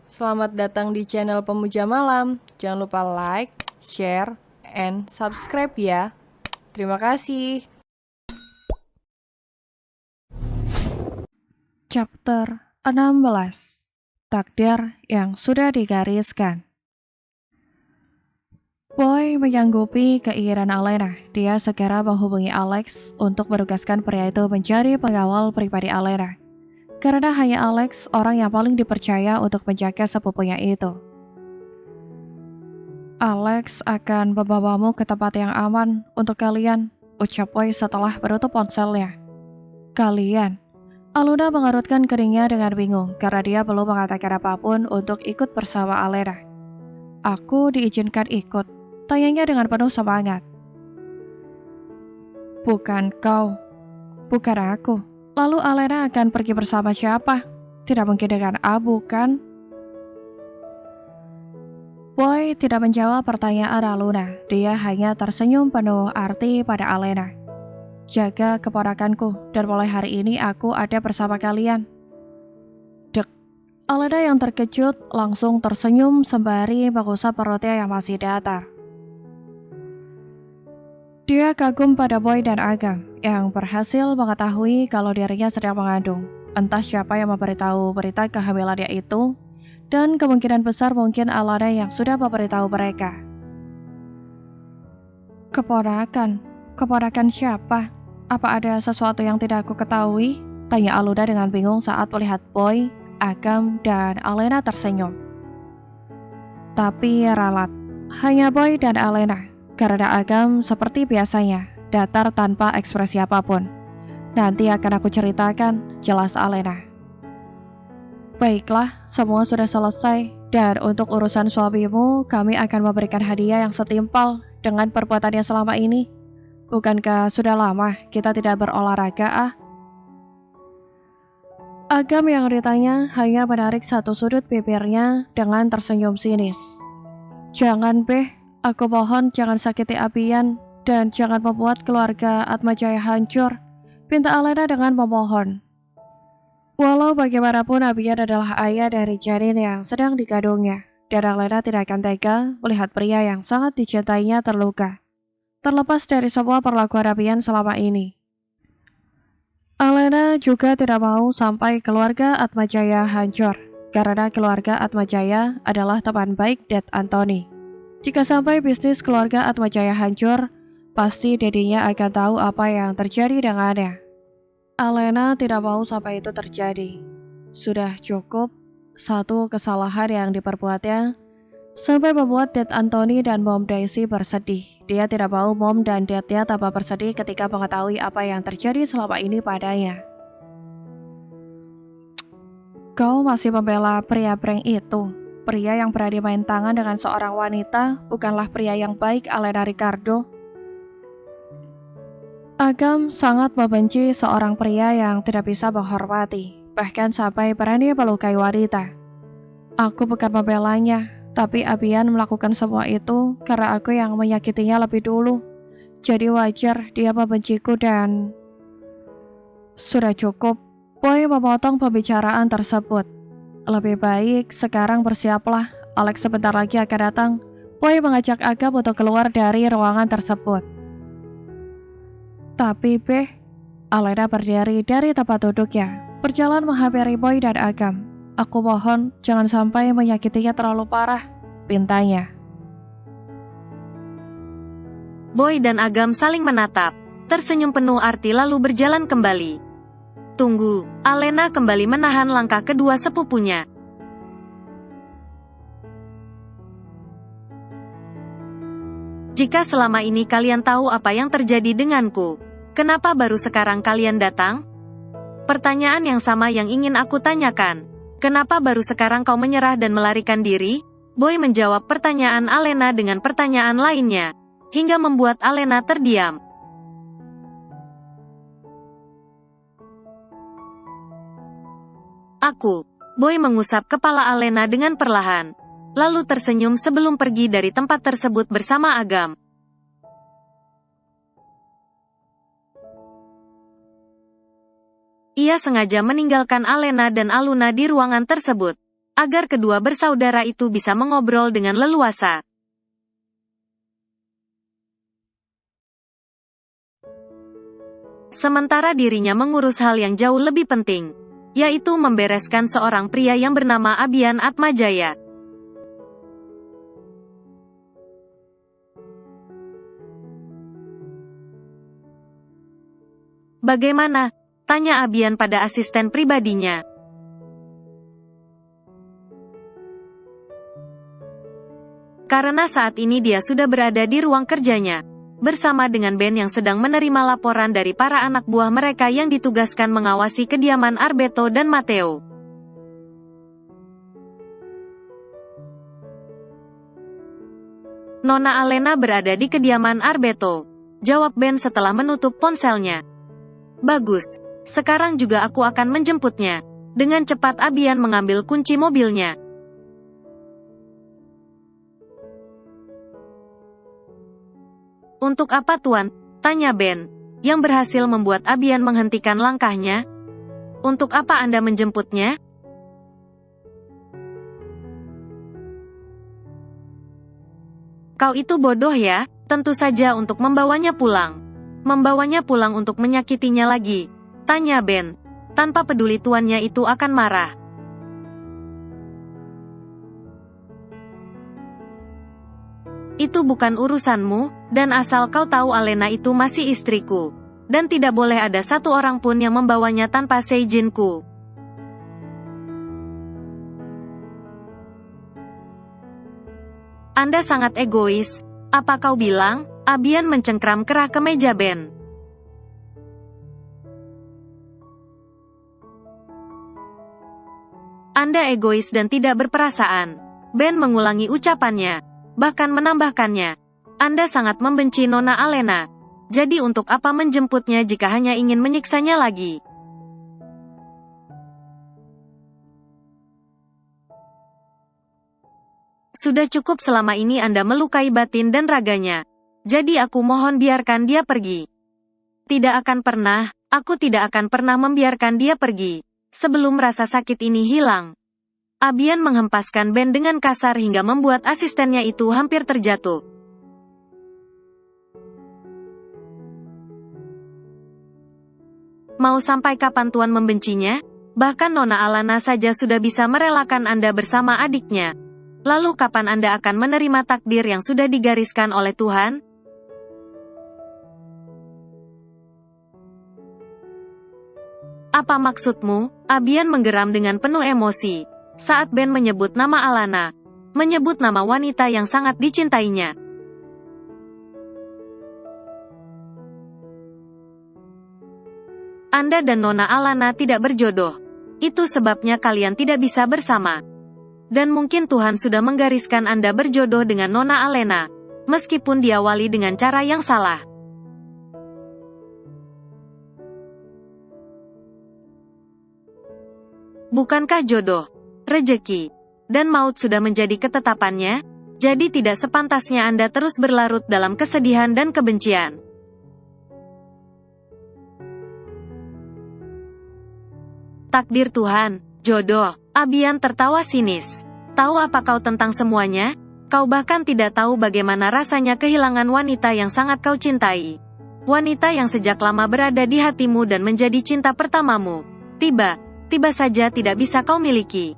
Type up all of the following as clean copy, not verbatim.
Selamat datang di channel Pemuja Malam. Jangan lupa like, share, and subscribe ya. Terima kasih. Chapter 16. Takdir yang sudah digariskan. Boy menyanggupi keinginan Alena. Dia segera menghubungi Alex untuk menugaskan pria itu menjadi pengawal pribadi Alena. Karena hanya Alex orang yang paling dipercaya untuk menjaga sepupunya itu. Alex akan membawamu ke tempat yang aman untuk kalian, ucap Boy setelah menutup ponselnya. Kalian? Aluna mengerutkan keningnya dengan bingung karena dia belum mengatakan apapun untuk ikut bersama Alena. Aku diizinkan ikut, tanyanya dengan penuh semangat. Bukan kau, bukan aku. Lalu Alena akan pergi bersama siapa? Tidak mungkin dengan Abu, kan? Boy tidak menjawab pertanyaan Aluna. Dia hanya tersenyum penuh arti pada Alena. Jaga keponakanku, dan mulai hari ini aku ada bersama kalian. Dek, Alena yang terkejut langsung tersenyum sembari mengusap perutnya yang masih datar. Dia kagum pada Boy dan Agam yang berhasil mengetahui kalau dirinya sedang mengandung. Entah siapa yang memberitahu berita kehamilannya itu, dan kemungkinan besar mungkin Alena yang sudah memberitahu mereka. Keponakan siapa? Apa ada sesuatu yang tidak aku ketahui? Tanya Aluna dengan bingung saat melihat Boy, Agam, dan Alena tersenyum. Tapi ralat, hanya Boy dan Alena. Karena Agam seperti biasanya, datar tanpa ekspresi apapun. Nanti akan aku ceritakan, jelas Alena. Baiklah, semua sudah selesai. Dan untuk urusan suamimu, kami akan memberikan hadiah yang setimpal dengan perbuatannya selama ini. Bukankah sudah lama kita tidak berolahraga, ah? Agam yang ditanya hanya menarik satu sudut bibirnya dengan tersenyum sinis. Jangan, Beh. Aku mohon jangan sakiti Abian dan jangan membuat keluarga Atmajaya hancur, pinta Alena dengan memohon. Walau bagaimanapun Abian adalah ayah dari janin yang sedang dikandungnya, dan Alena tidak akan tega melihat pria yang sangat dicintainya terluka. Terlepas dari semua perlakuan Abian selama ini. Alena juga tidak mau sampai keluarga Atmajaya hancur, karena keluarga Atmajaya adalah teman baik Dad Anthony. Jika sampai bisnis keluarga Atmajaya hancur, pasti dedinya akan tahu apa yang terjadi dengannya. Alena tidak mau sampai itu terjadi. Sudah cukup satu kesalahan yang diperbuatnya sampai membuat Dad Anthony dan Mom Daisy bersedih. Dia tidak mau Mom dan Dadnya tambah bersedih ketika mengetahui apa yang terjadi selama ini padanya. Kau masih membela pria breng itu. Pria yang berani main tangan dengan seorang wanita bukanlah pria yang baik, Alena Ricardo. Agam sangat membenci seorang pria yang tidak bisa menghormati, bahkan sampai berani melukai wanita. Aku bukan membelanya, tapi Abian melakukan semua itu karena aku yang menyakitinya lebih dulu. Jadi wajar dia membenciku dan... Sudah cukup, Boy memotong pembicaraan tersebut. Lebih baik sekarang bersiaplah, Alex sebentar lagi akan datang. Boy mengajak Agam untuk keluar dari ruangan tersebut. Tapi Beh, Alena berdiri dari tempat duduknya, berjalan menghampiri Boy dan Agam. Aku mohon jangan sampai menyakitinya terlalu parah, pintanya. Boy dan Agam saling menatap, tersenyum penuh arti lalu berjalan kembali. Tunggu, Alena kembali menahan langkah kedua sepupunya. Jika selama ini kalian tahu apa yang terjadi denganku, kenapa baru sekarang kalian datang? Pertanyaan yang sama yang ingin aku tanyakan. Kenapa baru sekarang kau menyerah dan melarikan diri? Boy menjawab pertanyaan Alena dengan pertanyaan lainnya, hingga membuat Alena terdiam. Boy mengusap kepala Alena dengan perlahan, lalu tersenyum sebelum pergi dari tempat tersebut bersama Agam. Ia sengaja meninggalkan Alena dan Aluna di ruangan tersebut, agar kedua bersaudara itu bisa mengobrol dengan leluasa. Sementara dirinya mengurus hal yang jauh lebih penting, yaitu membereskan seorang pria yang bernama Abian Atmajaya. "Bagaimana?" tanya Abian pada asisten pribadinya. Karena saat ini dia sudah berada di ruang kerjanya, bersama dengan Ben yang sedang menerima laporan dari para anak buah mereka yang ditugaskan mengawasi kediaman Arbeto dan Matteo. "Nona Alena berada di kediaman Arbeto," jawab Ben setelah menutup ponselnya. "Bagus, sekarang juga aku akan menjemputnya." Dengan cepat Abian mengambil kunci mobilnya. "Untuk apa, Tuan?" tanya Ben, yang berhasil membuat Abian menghentikan langkahnya. "Untuk apa Anda menjemputnya?" "Kau itu bodoh ya, tentu saja untuk membawanya pulang." "Membawanya pulang untuk menyakitinya lagi?" tanya Ben, tanpa peduli tuannya itu akan marah. "Itu bukan urusanmu, dan asal kau tahu Alena itu masih istriku. Dan tidak boleh ada satu orang pun yang membawanya tanpa seizinku." "Anda sangat egois, apa kau bilang?" Abian mencengkram kerah ke meja Ben. "Anda egois dan tidak berperasaan." Ben mengulangi ucapannya, bahkan menambahkannya, "Anda sangat membenci Nona Alena. Jadi untuk apa menjemputnya jika hanya ingin menyiksanya lagi?" "Sudah cukup selama ini Anda melukai batin dan raganya. Jadi aku mohon biarkan dia pergi." "Tidak akan pernah, aku tidak akan pernah membiarkan dia pergi, sebelum rasa sakit ini hilang." Abian menghempaskan Ben dengan kasar hingga membuat asistennya itu hampir terjatuh. "Mau sampai kapan Tuan membencinya? Bahkan Nona Alana saja sudah bisa merelakan Anda bersama adiknya. Lalu kapan Anda akan menerima takdir yang sudah digariskan oleh Tuhan?" "Apa maksudmu?" Abian menggeram dengan penuh emosi saat Ben menyebut nama Alana, menyebut nama wanita yang sangat dicintainya. "Anda dan Nona Alana tidak berjodoh. Itu sebabnya kalian tidak bisa bersama. Dan mungkin Tuhan sudah menggariskan Anda berjodoh dengan Nona Alena, meskipun diawali dengan cara yang salah." Bukankah jodoh, rejeki, dan maut sudah menjadi ketetapannya? Jadi tidak sepantasnya Anda terus berlarut dalam kesedihan dan kebencian. Takdir Tuhan, jodoh. Abian tertawa sinis. "Tahu apa kau tentang semuanya? Kau bahkan tidak tahu bagaimana rasanya kehilangan wanita yang sangat kau cintai. Wanita yang sejak lama berada di hatimu dan menjadi cinta pertamamu. Tiba saja tidak bisa kau miliki."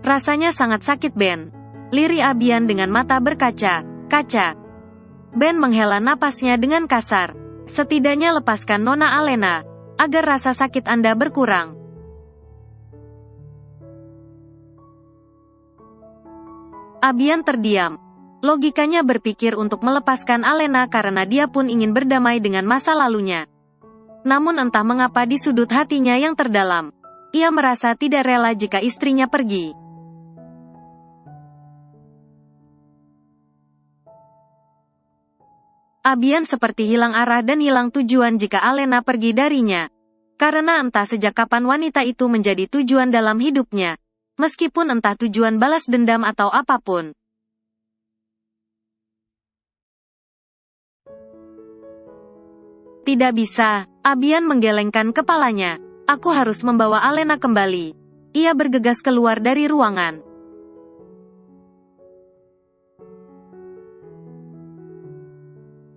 "Rasanya sangat sakit, Ben." Lirih Abian dengan mata berkaca-kaca. Ben menghela napasnya dengan kasar. "Setidaknya lepaskan Nona Alena, agar rasa sakit Anda berkurang." Abian terdiam. Logikanya berpikir untuk melepaskan Alena karena dia pun ingin berdamai dengan masa lalunya. Namun entah mengapa di sudut hatinya yang terdalam, ia merasa tidak rela jika istrinya pergi. Abian seperti hilang arah dan hilang tujuan jika Alena pergi darinya. Karena entah sejak kapan wanita itu menjadi tujuan dalam hidupnya. Meskipun entah tujuan balas dendam atau apapun. Tidak bisa, Abian menggelengkan kepalanya. Aku harus membawa Alena kembali. Ia bergegas keluar dari ruangan.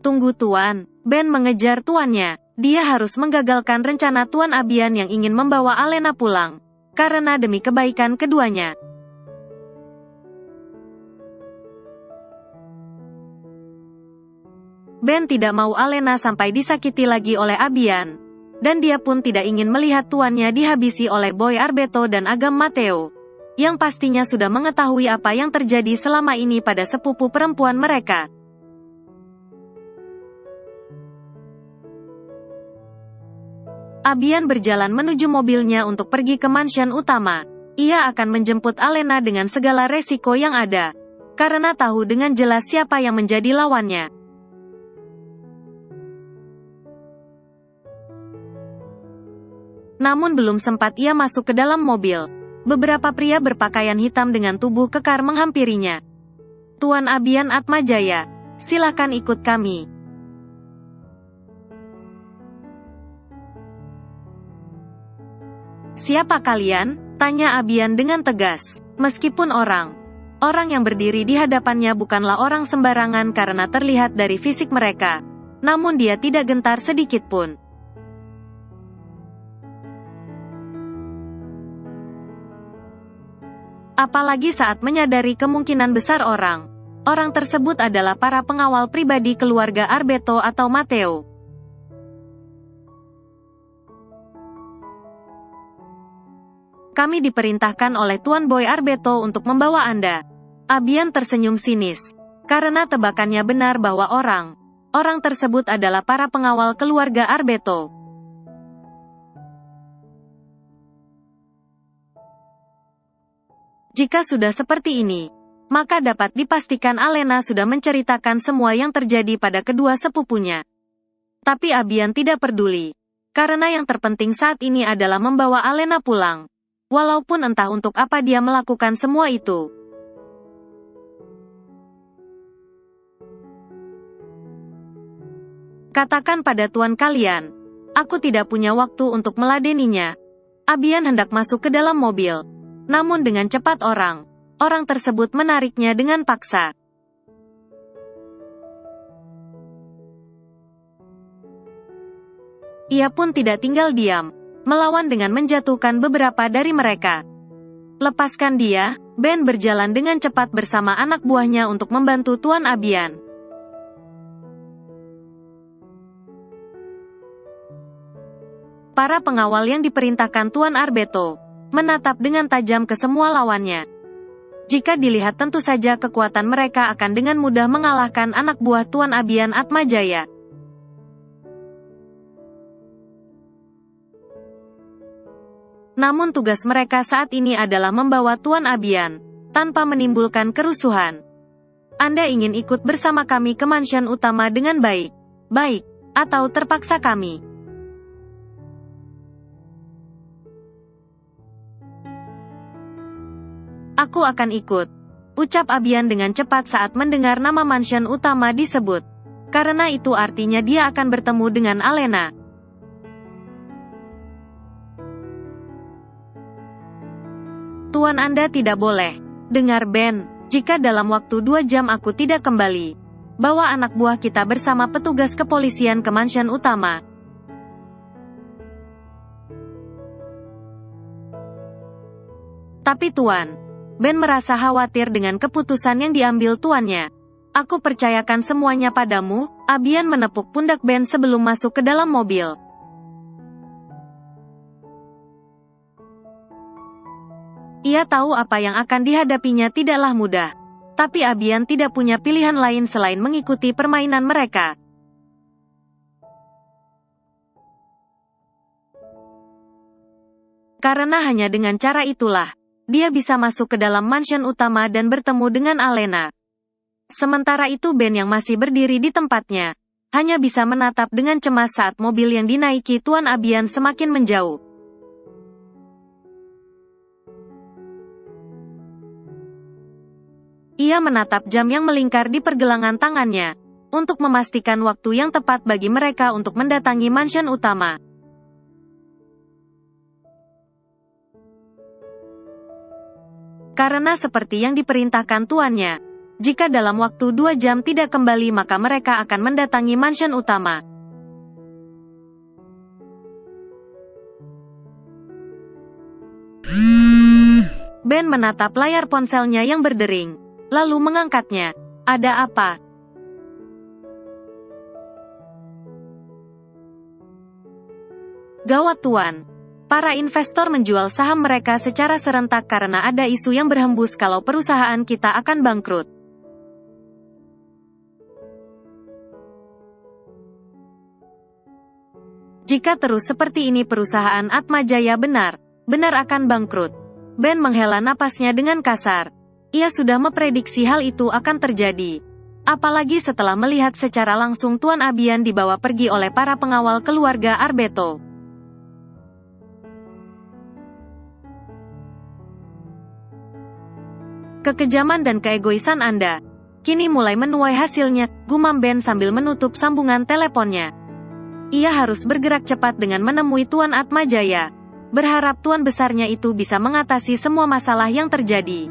Tunggu Tuan, Ben mengejar tuannya. Dia harus menggagalkan rencana Tuan Abian yang ingin membawa Alena pulang. Karena demi kebaikan keduanya. Ben tidak mau Alena sampai disakiti lagi oleh Abian. Dan dia pun tidak ingin melihat tuannya dihabisi oleh Boy Arbeto dan Agam Mateo. Yang pastinya sudah mengetahui apa yang terjadi selama ini pada sepupu perempuan mereka. Abian berjalan menuju mobilnya untuk pergi ke mansion utama. Ia akan menjemput Alena dengan segala resiko yang ada. Karena tahu dengan jelas siapa yang menjadi lawannya. Namun belum sempat ia masuk ke dalam mobil, beberapa pria berpakaian hitam dengan tubuh kekar menghampirinya. Tuan Abian Atmajaya, silakan ikut kami. Siapa kalian? Tanya Abian dengan tegas. Meskipun orang yang berdiri di hadapannya bukanlah orang sembarangan karena terlihat dari fisik mereka. Namun dia tidak gentar sedikit pun. Apalagi saat menyadari kemungkinan besar orang tersebut adalah para pengawal pribadi keluarga Arbeto atau Mateo. Kami diperintahkan oleh Tuan Boy Arbeto untuk membawa Anda. Abian tersenyum sinis. Karena tebakannya benar bahwa orang tersebut adalah para pengawal keluarga Arbeto. Jika sudah seperti ini, maka dapat dipastikan Alena sudah menceritakan semua yang terjadi pada kedua sepupunya. Tapi Abian tidak peduli. Karena yang terpenting saat ini adalah membawa Alena pulang. Walaupun entah untuk apa dia melakukan semua itu. Katakan pada tuan kalian, aku tidak punya waktu untuk meladeninya. Abian hendak masuk ke dalam mobil. Namun dengan cepat orang tersebut menariknya dengan paksa. Ia pun tidak tinggal diam, melawan dengan menjatuhkan beberapa dari mereka. Lepaskan dia, Ben berjalan dengan cepat bersama anak buahnya untuk membantu Tuan Abian. Para pengawal yang diperintahkan Tuan Arbeto menatap dengan tajam ke semua lawannya. Jika dilihat tentu saja kekuatan mereka akan dengan mudah mengalahkan anak buah Tuan Abian Atmajaya. Namun tugas mereka saat ini adalah membawa Tuan Abian, tanpa menimbulkan kerusuhan. Anda ingin ikut bersama kami ke mansion utama dengan baik, atau terpaksa kami. Aku akan ikut, ucap Abian dengan cepat saat mendengar nama mansion utama disebut. Karena itu artinya dia akan bertemu dengan Alena. Tuan Anda tidak boleh. Dengar Ben, jika dalam waktu 2 jam aku tidak kembali, bawa anak buah kita bersama petugas kepolisian ke mansion utama. Tapi Tuan, Ben merasa khawatir dengan keputusan yang diambil tuannya. Aku percayakan semuanya padamu. Abian menepuk pundak Ben sebelum masuk ke dalam mobil. Ia tahu apa yang akan dihadapinya tidaklah mudah. Tapi Abian tidak punya pilihan lain selain mengikuti permainan mereka. Karena hanya dengan cara itulah dia bisa masuk ke dalam mansion utama dan bertemu dengan Alena. Sementara itu Ben yang masih berdiri di tempatnya, hanya bisa menatap dengan cemas saat mobil yang dinaiki Tuan Abian semakin menjauh. Ia menatap jam yang melingkar di pergelangan tangannya. untuk memastikan waktu yang tepat bagi mereka untuk mendatangi mansion utama. Karena seperti yang diperintahkan tuannya, jika dalam waktu 2 jam tidak kembali maka mereka akan mendatangi mansion utama. Ben menatap layar ponselnya yang berdering, lalu mengangkatnya. Ada apa? Gawat tuan. Para investor menjual saham mereka secara serentak karena ada isu yang berhembus kalau perusahaan kita akan bangkrut. Jika terus seperti ini perusahaan Atmajaya benar akan bangkrut. Ben menghela napasnya dengan kasar. Ia sudah memprediksi hal itu akan terjadi. Apalagi setelah melihat secara langsung Tuan Abian dibawa pergi oleh para pengawal keluarga Arbeto. Kekejaman dan keegoisan Anda kini mulai menuai hasilnya, gumam Ben sambil menutup sambungan teleponnya. Ia harus bergerak cepat dengan menemui Tuan Atmajaya, berharap tuan besarnya itu bisa mengatasi semua masalah yang terjadi.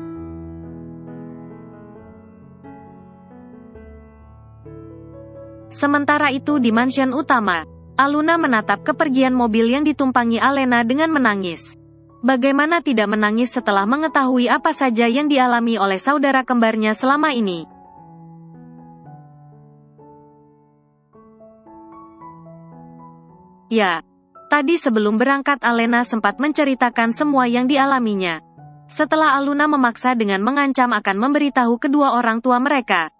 Sementara itu di mansion utama, Aluna menatap kepergian mobil yang ditumpangi Alena dengan menangis. Bagaimana tidak menangis setelah mengetahui apa saja yang dialami oleh saudara kembarnya selama ini? Ya, tadi sebelum berangkat Alena sempat menceritakan semua yang dialaminya. Setelah Aluna memaksa dengan mengancam akan memberitahu kedua orang tua mereka.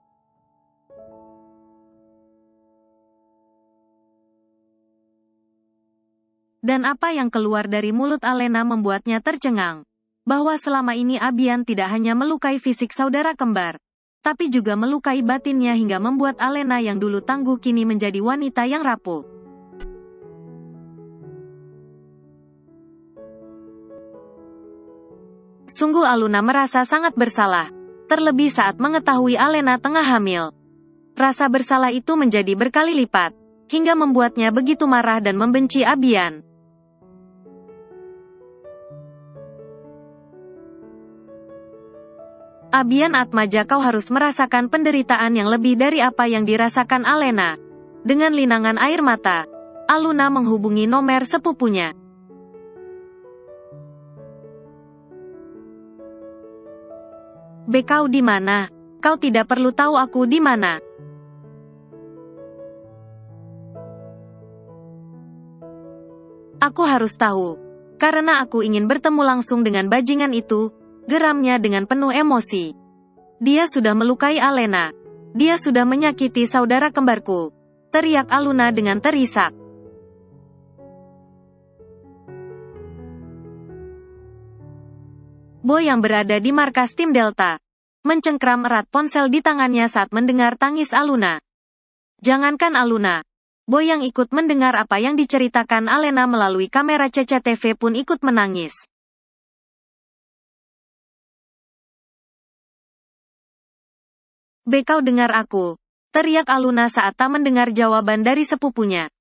Dan apa yang keluar dari mulut Alena membuatnya tercengang. Bahwa selama ini Abian tidak hanya melukai fisik saudara kembar, tapi juga melukai batinnya hingga membuat Alena yang dulu tangguh kini menjadi wanita yang rapuh. Sungguh Aluna merasa sangat bersalah, terlebih saat mengetahui Alena tengah hamil. Rasa bersalah itu menjadi berkali lipat, hingga membuatnya begitu marah dan membenci Abian. Abian Atmaja, kau harus merasakan penderitaan yang lebih dari apa yang dirasakan Alena. Dengan linangan air mata, Aluna menghubungi nomor sepupunya. Kau di mana? Kau tidak perlu tahu aku di mana. Aku harus tahu. Karena aku ingin bertemu langsung dengan bajingan itu, geramnya dengan penuh emosi. Dia sudah melukai Alena. Dia sudah menyakiti saudara kembarku. Teriak Aluna dengan terisak. Boy yang berada di markas tim Delta mencengkram erat ponsel di tangannya saat mendengar tangis Aluna. Jangankan Aluna, Boy yang ikut mendengar apa yang diceritakan Alena melalui kamera CCTV pun ikut menangis. Kau dengar aku, teriak Aluna saat tak mendengar jawaban dari sepupunya.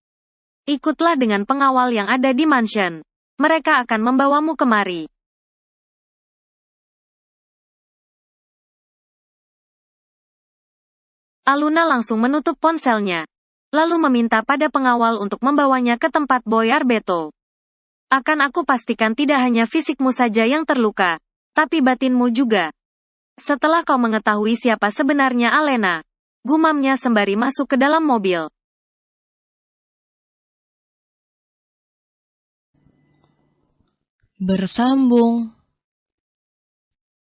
Ikutlah dengan pengawal yang ada di mansion. Mereka akan membawamu kemari. Aluna langsung menutup ponselnya, lalu meminta pada pengawal untuk membawanya ke tempat Boy Arbeto. Akan aku pastikan tidak hanya fisikmu saja yang terluka, tapi batinmu juga. Setelah kau mengetahui siapa sebenarnya Alena, gumamnya sembari masuk ke dalam mobil. Bersambung.